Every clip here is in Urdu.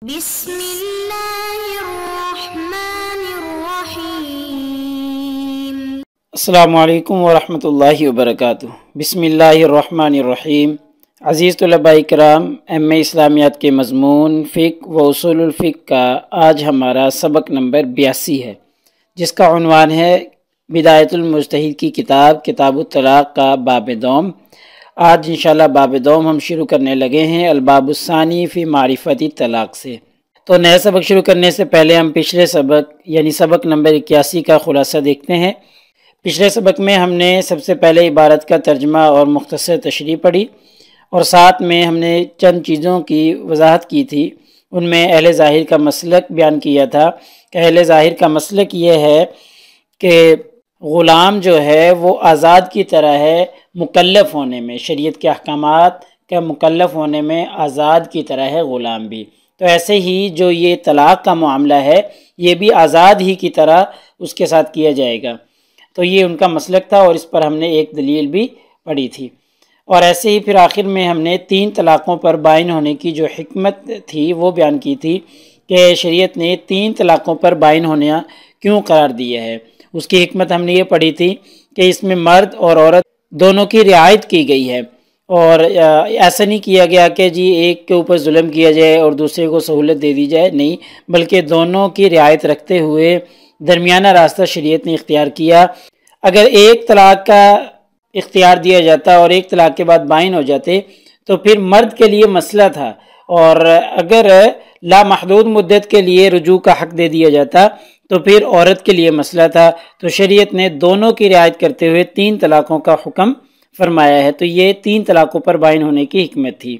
بسم اللہ الرحمن الرحیم۔ السلام علیکم ورحمۃ اللہ وبرکاتہ۔ بسم اللہ الرحمن الرحیم۔ عزیز طلباء کرام، ایم اے اسلامیات کے مضمون فقہ و اصول الفقہ کا آج ہمارا سبق نمبر 82 ہے، جس کا عنوان ہے بدایت المجتہد کی کتاب الطلاق کا باب دوم۔ آج انشاءاللہ باب دوم ہم شروع کرنے لگے ہیں الباب الثانی فی معرفت الطلاق سے۔ تو نیا سبق شروع کرنے سے پہلے ہم پچھلے سبق یعنی سبق نمبر 81 کا خلاصہ دیکھتے ہیں۔ پچھلے سبق میں ہم نے سب سے پہلے عبارت کا ترجمہ اور مختصر تشریح پڑھی، اور ساتھ میں ہم نے چند چیزوں کی وضاحت کی تھی۔ ان میں اہل ظاہر کا مسلک بیان کیا تھا کہ اہل ظاہر کا مسلک یہ ہے کہ غلام جو ہے وہ آزاد کی طرح ہے، مکلف ہونے میں، شریعت کے احکامات کا مکلف ہونے میں آزاد کی طرح ہے غلام بھی۔ تو ایسے ہی جو یہ طلاق کا معاملہ ہے یہ بھی آزاد ہی کی طرح اس کے ساتھ کیا جائے گا۔ تو یہ ان کا مسلک تھا، اور اس پر ہم نے ایک دلیل بھی پڑھی تھی۔ اور ایسے ہی پھر آخر میں ہم نے 3 طلاقوں پر بائن ہونے کی جو حکمت تھی وہ بیان کی تھی کہ شریعت نے 3 طلاقوں پر بائن ہونا کیوں قرار دیا ہے۔ اس کی حکمت ہم نے یہ پڑھی تھی کہ اس میں مرد اور عورت دونوں کی رعایت کی گئی ہے، اور ایسا نہیں کیا گیا کہ جی ایک کے اوپر ظلم کیا جائے اور دوسرے کو سہولت دے دی جائے، نہیں، بلکہ دونوں کی رعایت رکھتے ہوئے درمیانہ راستہ شریعت نے اختیار کیا۔ اگر ایک طلاق کا اختیار دیا جاتا اور ایک طلاق کے بعد بائن ہو جاتے تو پھر مرد کے لیے مسئلہ تھا، اور اگر لامحدود مدت کے لیے رجوع کا حق دے دیا جاتا تو پھر عورت کے لیے مسئلہ تھا۔ تو شریعت نے دونوں کی رعایت کرتے ہوئے 3 طلاقوں کا حکم فرمایا ہے۔ تو یہ 3 طلاقوں پر بائن ہونے کی حکمت تھی۔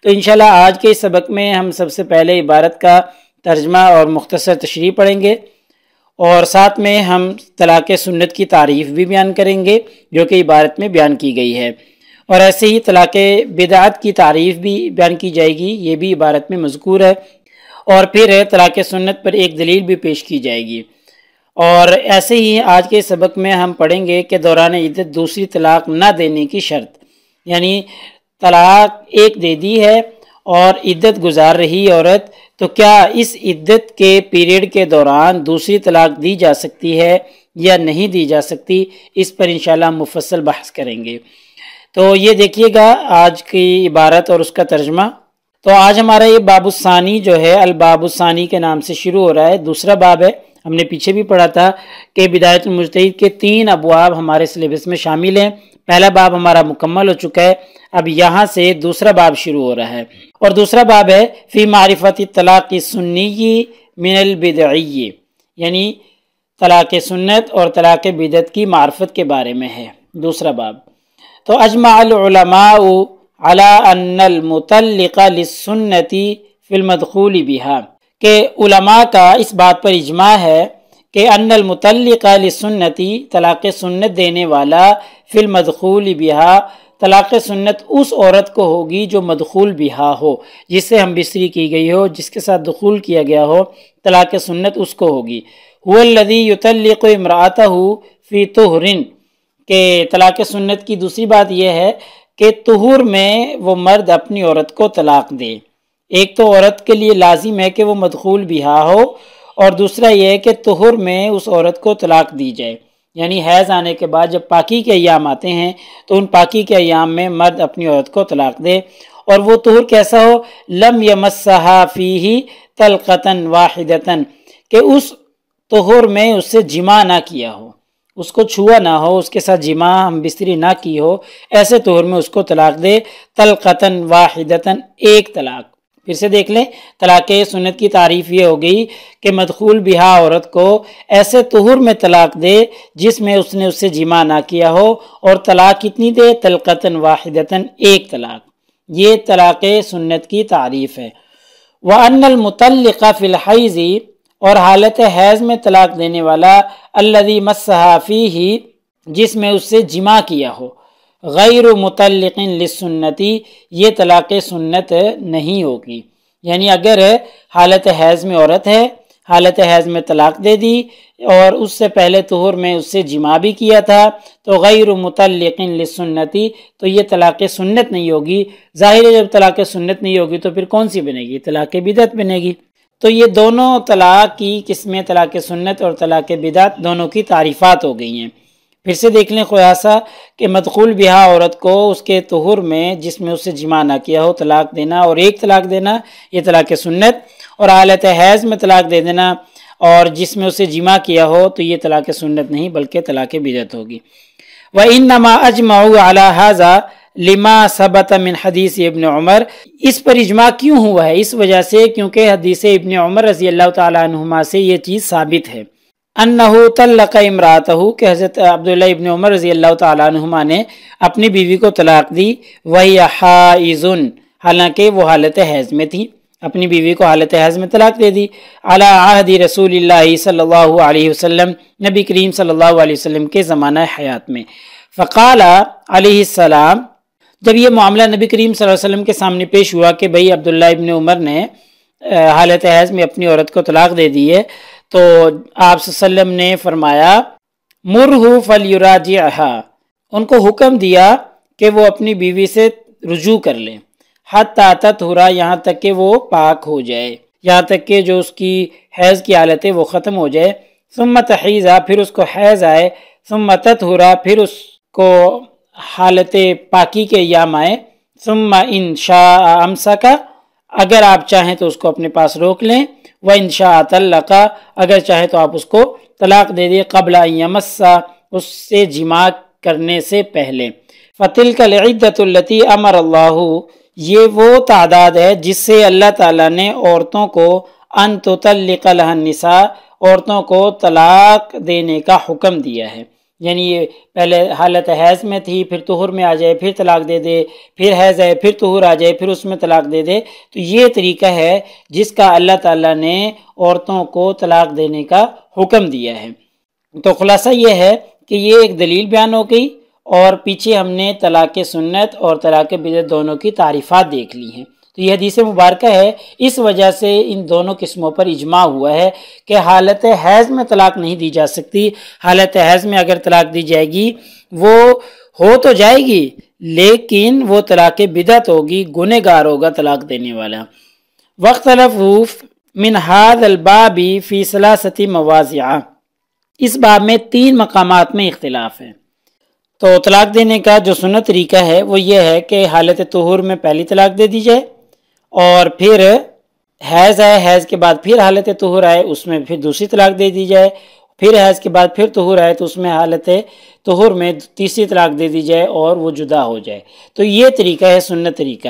تو انشاءاللہ آج کے اس سبق میں ہم سب سے پہلے عبارت کا ترجمہ اور مختصر تشریح پڑھیں گے، اور ساتھ میں ہم طلاق سنت کی تعریف بھی بیان کریں گے جو کہ عبارت میں بیان کی گئی ہے، اور ایسے ہی طلاق بدعت کی تعریف بھی بیان کی جائے گی، یہ بھی عبارت میں مذکور ہے، اور پھر طلاق سنت پر ایک دلیل بھی پیش کی جائے گی۔ اور ایسے ہی آج کے سبق میں ہم پڑھیں گے کہ دوران عدت دوسری طلاق نہ دینے کی شرط، یعنی طلاق ایک دے دی ہے اور عدت گزار رہی عورت، تو کیا اس عدت کے پیریڈ کے دوران دوسری طلاق دی جا سکتی ہے یا نہیں دی جا سکتی، اس پر انشاءاللہ مفصل بحث کریں گے۔ تو یہ دیکھیے گا آج کی عبارت اور اس کا ترجمہ۔ تو آج ہمارا یہ باب الثانی جو ہے الباب الثانی کے نام سے شروع ہو رہا ہے، دوسرا باب ہے۔ ہم نے پیچھے بھی پڑھا تھا کہ بدایت المجتہد کے 3 ابواب ہمارے سلیبس میں شامل ہیں۔ پہلا باب ہمارا مکمل ہو چکا ہے، اب یہاں سے دوسرا باب شروع ہو رہا ہے، اور دوسرا باب ہے فی معرفت الطلاق السنی من البدعی، یعنی طلاق سنت اور طلاق بدعت کی معرفت کے بارے میں ہے دوسرا باب۔ تو اجمع العلماء علی ان المطلق للسنت فی المدخول بها، کہ علماء کا اس بات پر اجماع ہے کہ ان المطلق للسنتی، طلاق سنت دینے والا، فی المدخول بها، طلاق سنت اس عورت کو ہوگی جو مدخول بها ہو، جس سے ہم بستری کی گئی ہو، جس کے ساتھ دخول کیا گیا ہو، طلاق سنت اس کو ہوگی۔ هو الذی یطلق امرأته فی طہر، کہ طلاق سنت کی دوسری بات یہ ہے کہ طہور میں وہ مرد اپنی عورت کو طلاق دے۔ ایک تو عورت کے لیے لازم ہے کہ وہ مدخول بہا ہو، اور دوسرا یہ ہے کہ طہور میں اس عورت کو طلاق دی جائے، یعنی حیض آنے کے بعد جب پاکی کے ایام آتے ہیں تو ان پاکی کے ایام میں مرد اپنی عورت کو طلاق دے، اور وہ طہور کیسا ہو؟ لم یمسھا فیہ طلقۃ واحدۃ، کہ اس طہور میں اس سے جماع نہ کیا ہو، اس کو چھوا نہ ہو، اس کے ساتھ جماع ہم بستری نہ کی ہو، ایسے طہور میں اس کو طلاق دے۔ طلقۃ واحدۃ، ایک طلاق۔ پھر سے دیکھ لیں، طلاق سنت کی تعریف یہ ہو گئی کہ مدخول بہا عورت کو ایسے طہور میں طلاق دے جس میں اس نے اس سے جماع نہ کیا ہو، اور طلاق کتنی دے؟ طلقۃ واحدۃ، ایک طلاق۔ یہ طلاق سنت کی تعریف ہے۔ وَأَنَّ الْمُطَلِّقَ فِي الْحَيْضِ، اور حالت حیض میں طلاق دینے والا، الَّذِي مَسَّھَا فِيهِ، جس میں اس سے جماع کیا ہو، غیر مطلق للسنتی، یہ طلاق سنت نہیں ہوگی۔ یعنی اگر حالت حیض میں عورت ہے، حالت حیض میں طلاق دے دی اور اس سے پہلے طہور میں اس سے جماع بھی کیا تھا تو غیر مطلق للسنتی، تو یہ طلاق سنت نہیں ہوگی۔ ظاہر ہے جب طلاق سنت نہیں ہوگی تو پھر کون سی بنے گی؟ طلاق بدعت بنے گی۔ تو یہ دونوں طلاق کی قسمیں، طلاق سنت اور طلاق بدعت، دونوں کی تعریفات ہو گئی ہیں۔ پھر سے دیکھ لیں خلاصہ کہ مدخول بہا عورت کو اس کے طہور میں جس میں اس سے جماع نہ کیا ہو طلاق دینا اور ایک طلاق دینا، یہ طلاق سنت، اور حالت حیض میں طلاق دے دینا اور جس میں اس سے جماع کیا ہو تو یہ طلاق سنت نہیں بلکہ طلاق بدعت ہوگی۔ وَإِنَّمَا أَجْمَعُوا عَلَى هَذَا لِمَا ثَبَتَ مِنْ حدیث ابن عمر، اس پر اجماع کیوں ہوا ہے؟ اس وجہ سے کیونکہ حدیث ابن عمر رضی اللہ تعالیٰ عنہما سے یہ چیز ثابت ہے، انہو طلق امراتہ، کہ حضرت عبداللہ ابن عمر رضی اللہ تعالیٰ عنہما نے اپنی بیوی کو طلاق دی، وہی حائض، حالانکہ وہ حالت حیض میں تھی، اپنی بیوی کو حالت حیض میں طلاق دے دی، علی عہد رسول اللہ صلی اللہ علیہ وسلم، نبی کریم صلی اللہ علیہ وسلم کے زمانہ حیات میں۔ فقال علیہ السلام، جب یہ معاملہ نبی کریم صلی اللہ علیہ وسلم کے سامنے پیش ہوا کہ بھئی عبداللہ ابن عمر نے حالت حیض میں اپنی عورت کو طلاق دے دی ہے، تو آپ صلی اللہ علیہ وسلم نے فرمایا مرہ فلیراجعھا، ان کو حکم دیا کہ وہ اپنی بیوی سے رجوع کر لیں، حتی تطہر، یہاں تک کہ وہ پاک ہو جائے، یہاں تک کہ جو اس کی حیض کی حالت ہے وہ ختم ہو جائے، ثم تحیض، پھر اس کو حیض آئے، ثم تطہر، پھر اس کو حالت پاکی کے ایام آئے، ثم ان شاء امسک، اگر آپ چاہیں تو اس کو اپنے پاس روک لیں، وَإِن شَاءَ طَلَّقَ، اگر چاہیں تو آپ اس کو طلاق دے دیں، قبل ان یمس، اس سے جماع کرنے سے پہلے۔ فَتِلْكَ الْعِدَّةُ الَّتِي أَمَرَ اللَّهُ، یہ وہ تعداد ہے جس سے اللہ تعالیٰ نے عورتوں کو ان تطلق لها النساء، عورتوں کو طلاق دینے کا حکم دیا ہے، یعنی یہ پہلے حالت حیض میں تھی، پھر طہور میں آ جائے، پھر طلاق دے دے، پھر حیض آئے، پھر طہور آ جائے، پھر اس میں طلاق دے دے، تو یہ طریقہ ہے جس کا اللہ تعالیٰ نے عورتوں کو طلاق دینے کا حکم دیا ہے۔ تو خلاصہ یہ ہے کہ یہ ایک دلیل بیان ہو گئی، اور پیچھے ہم نے طلاق سنت اور طلاق بدعت دونوں کی تعریفات دیکھ لی ہیں۔ تو یہ حدیث مبارکہ ہے، اس وجہ سے ان دونوں قسموں پر اجماع ہوا ہے کہ حالت حیض میں طلاق نہیں دی جا سکتی۔ حالت حیض میں اگر طلاق دی جائے گی وہ ہو تو جائے گی لیکن وہ طلاق بدعت ہوگی، گنہگار ہوگا طلاق دینے والا۔ واختلفوا من هذا الباب فی ثلاثۃ مواضع، اس باب میں 3 مقامات میں اختلاف ہے۔ تو طلاق دینے کا جو سنت طریقہ ہے وہ یہ ہے کہ حالت طہور میں پہلی طلاق دے دی جائے، اور پھر حیض آئے، حیض کے بعد پھر حالت طہور آئے، اس میں پھر دوسری طلاق دے دی جائے، پھر حیض کے بعد پھر طہور آئے تو اس میں حالت طہور میں تیسری طلاق دے دی جائے اور وہ جدا ہو جائے۔ تو یہ طریقہ ہے سنت طریقہ۔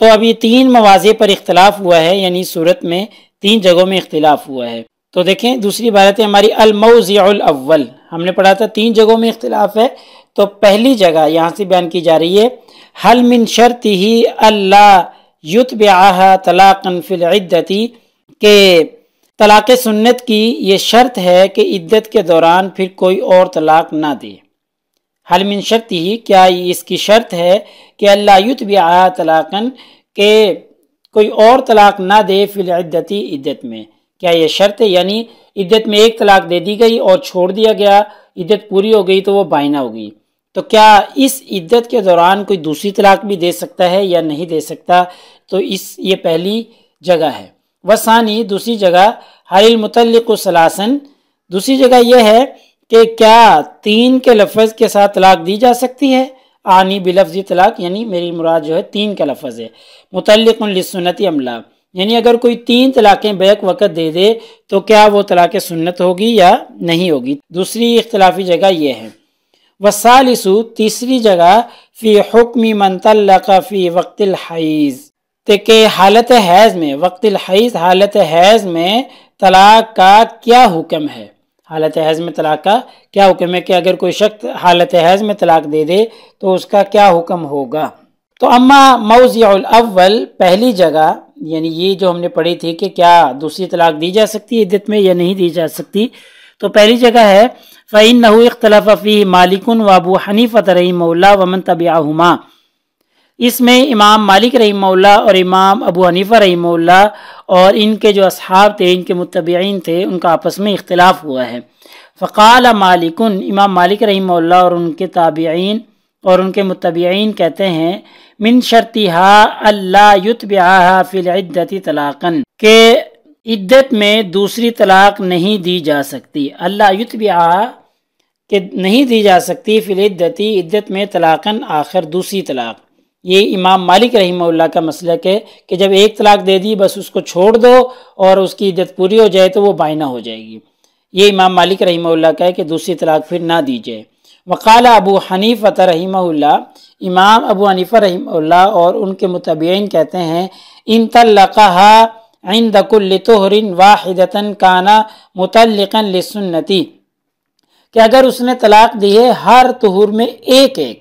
تو اب یہ 3 مواضع پر اختلاف ہوا ہے، یعنی صورت میں 3 جگہوں میں اختلاف ہوا ہے۔ تو دیکھیں دوسری عبارت ہے ہماری الموضع الاول، ہم نے پڑھا تھا 3 جگہوں میں اختلاف ہے، تو پہلی جگہ یہاں سے بیان کی جا رہی ہے حل من شرطہ اللہ یتبعها طلاقا فی العدۃ، کہ طلاق سنت کی یہ شرط ہے کہ عدت کے دوران پھر کوئی اور طلاق نہ دے۔ حل من شرطہ، کیا اس کی شرط ہے کہ اللہ یتبعها طلاقا، کہ کوئی اور طلاق نہ دے فی العدۃ، عدت میں، کیا یہ شرط ہے؟ یعنی عدت میں ایک طلاق دے دی گئی اور چھوڑ دیا گیا، عدت پوری ہو گئی تو وہ بائنہ ہو گئی، تو کیا اس عدت کے دوران کوئی دوسری طلاق بھی دے سکتا ہے یا نہیں دے سکتا؟ تو یہ پہلی جگہ ہے۔ وثانی، دوسری جگہ حل المطلق ثلاثاً، دوسری جگہ یہ ہے کہ کیا 3 کے لفظ کے ساتھ طلاق دی جا سکتی ہے؟ آنی بلفظ طلاق، یعنی میری مراد جو ہے 3 کا لفظ ہے، مطلق للسنت املا، یعنی اگر کوئی 3 طلاقیں بیک وقت دے دے تو کیا وہ طلاق سنت ہوگی یا نہیں ہوگی؟ دوسری اختلافی جگہ یہ ہے۔ والثالث، تیسری جگہ فی حکم من طلق فی وقت الحیض، کہ حالت حیض میں، وقت الحیض، حالت حیض میں طلاق کا کیا حکم ہے؟ حالت حیض میں طلاق کا کیا حکم ہے کہ اگر کوئی شخص حالت حیض میں طلاق دے دے تو اس کا کیا حکم ہوگا؟ تو اما موضع الاول، پہلی جگہ، یعنی یہ جو ہم نے پڑھی تھی کہ کیا دوسری طلاق دی جا سکتی ہے عدت میں یا نہیں دی جا سکتی، تو پہلی جگہ ہے فَإِنَّهُ اخْتَلَفَ فِيهِ مالک وابو حنیفہ رحمہ اللہ ومن تبعہما، اس میں امام مالک رحمہ اللہ اور امام ابو حنیفہ رحمہ اللہ اور ان کے جو اصحاب تھے، ان کے متبعین تھے، ان کا آپس میں اختلاف ہوا ہے۔ فقال مالکن، امام مالک رحمہ اللہ اور ان کے تابعین اور ان کے متبعین کہتے ہیں، من شرطها اللہ یتبعها فی العدۃ طلاقا، کہ عدت میں دوسری طلاق نہیں دی جا سکتی، اللہ یتبعها کہ نہیں دی جا سکتی، فی العدۃ عدت میں طلاقاً آخر دوسری طلاق۔ یہ امام مالک رحمہ اللہ کا مسلک ہے کہ جب ایک طلاق دے دی بس اس کو چھوڑ دو اور اس کی عدت پوری ہو جائے تو وہ بائنہ ہو جائے گی۔ یہ امام مالک رحمہ اللہ کا ہے کہ دوسری طلاق پھر نہ دی جائے۔ وقال ابو حنیفہ رحمہ اللہ، امام ابو حنیفہ رحمہ اللہ اور ان کے متبعین کہتے ہیں، ان طلقها عند كل طہر واحدۃ کان مطلقا للسنتی، کہ اگر اس نے طلاق دی ہے ہر طہور میں ایک ایک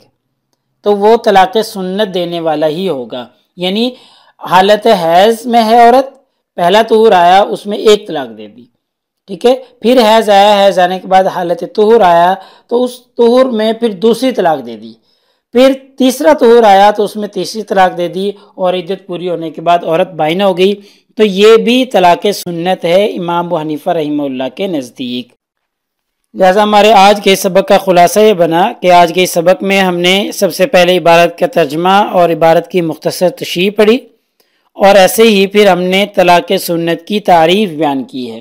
تو وہ طلاق سنت دینے والا ہی ہوگا۔ یعنی حالت حیض میں ہے عورت، پہلا طہور آیا اس میں ایک طلاق دے دی، ٹھیک ہے، پھر حیض آیا، حیض آنے کے بعد حالت طہور آیا تو اس طہور میں پھر دوسری طلاق دے دی، پھر تیسرا طہور آیا تو اس میں تیسری طلاق دے دی اور عدت پوری ہونے کے بعد عورت بائنہ ہو گئی، تو یہ بھی طلاق سنت ہے امام ابو حنیفہ رحمہ اللہ کے نزدیک۔ لہٰذا ہمارے آج کے سبق کا خلاصہ یہ بنا کہ آج کے سبق میں ہم نے سب سے پہلے عبارت کا ترجمہ اور عبارت کی مختصر تشریح پڑھی، اور ایسے ہی پھر ہم نے طلاق سنت کی تعریف بیان کی ہے،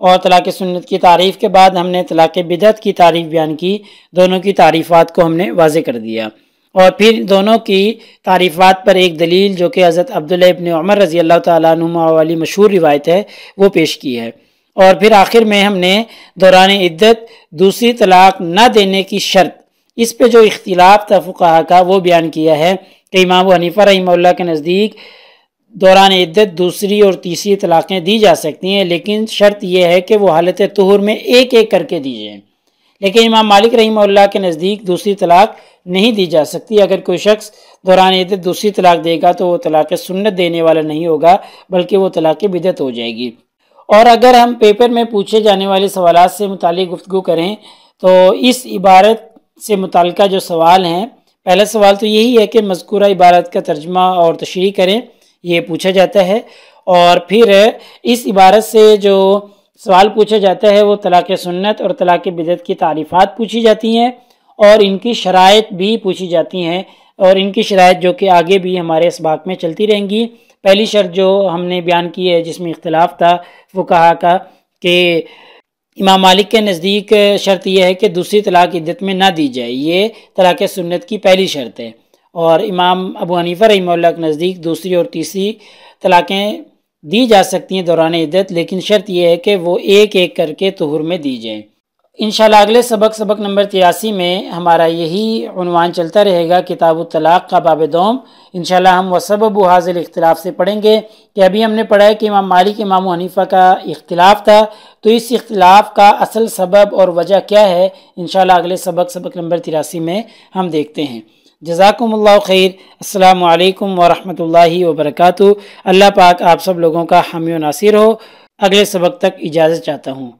اور طلاق سنت کی تعریف کے بعد ہم نے طلاق بدعت کی تعریف بیان کی۔ دونوں کی تعریفات کو ہم نے واضح کر دیا، اور پھر دونوں کی تعریفات پر ایک دلیل جو کہ حضرت عبداللہ ابن عمر رضی اللہ تعالیٰ عنہما والی مشہور روایت ہے وہ پیش کی ہے، اور پھر آخر میں ہم نے دوران عدت دوسری طلاق نہ دینے کی شرط، اس پہ جو اختلاف تھا فقہا کا، وہ بیان کیا ہے کہ امام ابو حنیفہ رحمہ اللہ کے نزدیک دوران عدت دوسری اور تیسری طلاقیں دی جا سکتی ہیں، لیکن شرط یہ ہے کہ وہ حالت طہور میں ایک ایک کر کے دی جائیں۔ لیکن امام مالک رحمہ اللہ کے نزدیک دوسری طلاق نہیں دی جا سکتی۔ اگر کوئی شخص دوران عدت دوسری طلاق دے گا تو وہ طلاق سنت دینے والا نہیں ہوگا، بلکہ وہ طلاق بدعت ہو جائے گی۔ اور اگر ہم پیپر میں پوچھے جانے والے سوالات سے متعلق گفتگو کریں تو اس عبارت سے متعلقہ جو سوال ہیں، پہلا سوال تو یہی ہے کہ مذکورہ عبارت کا ترجمہ اور تشریح کریں، یہ پوچھا جاتا ہے، اور پھر اس عبارت سے جو سوال پوچھا جاتا ہے وہ طلاق سنت اور طلاق بدعت کی تعریفات پوچھی جاتی ہیں، اور ان کی شرائط بھی پوچھی جاتی ہیں، اور ان کی شرائط جو کہ آگے بھی ہمارے اسباق میں چلتی رہیں گی۔ پہلی شرط جو ہم نے بیان کی ہے جس میں اختلاف تھا فقہا کا، کہ امام مالک کے نزدیک شرط یہ ہے کہ دوسری طلاق عدت میں نہ دی جائے، یہ طلاق سنت کی پہلی شرط ہے، اور امام ابو حنیفہ رحمہ اللہ کے نزدیک دوسری اور تیسری طلاقیں دی جا سکتی ہیں دوران عدت، لیکن شرط یہ ہے کہ وہ ایک ایک کر کے طہور میں دی جائیں۔ انشاءاللہ اگلے سبق نمبر 83 میں ہمارا یہی عنوان چلتا رہے گا، کتاب الطلاق کا باب دوم۔ انشاءاللہ ہم وسبب حاصل اختلاف سے پڑھیں گے کہ ابھی ہم نے پڑھا ہے کہ امام مالک امام حنیفہ کا اختلاف تھا، تو اس اختلاف کا اصل سبب اور وجہ کیا ہے، انشاءاللہ اگلے سبق نمبر 83 میں ہم دیکھتے ہیں۔ جزاکم اللہ خیر، السلام علیکم ورحمۃ اللہ وبرکاتہ۔ اللہ پاک آپ سب لوگوں کا حامی و ناصر ہو۔ اگلے سبق تک اجازت چاہتا ہوں۔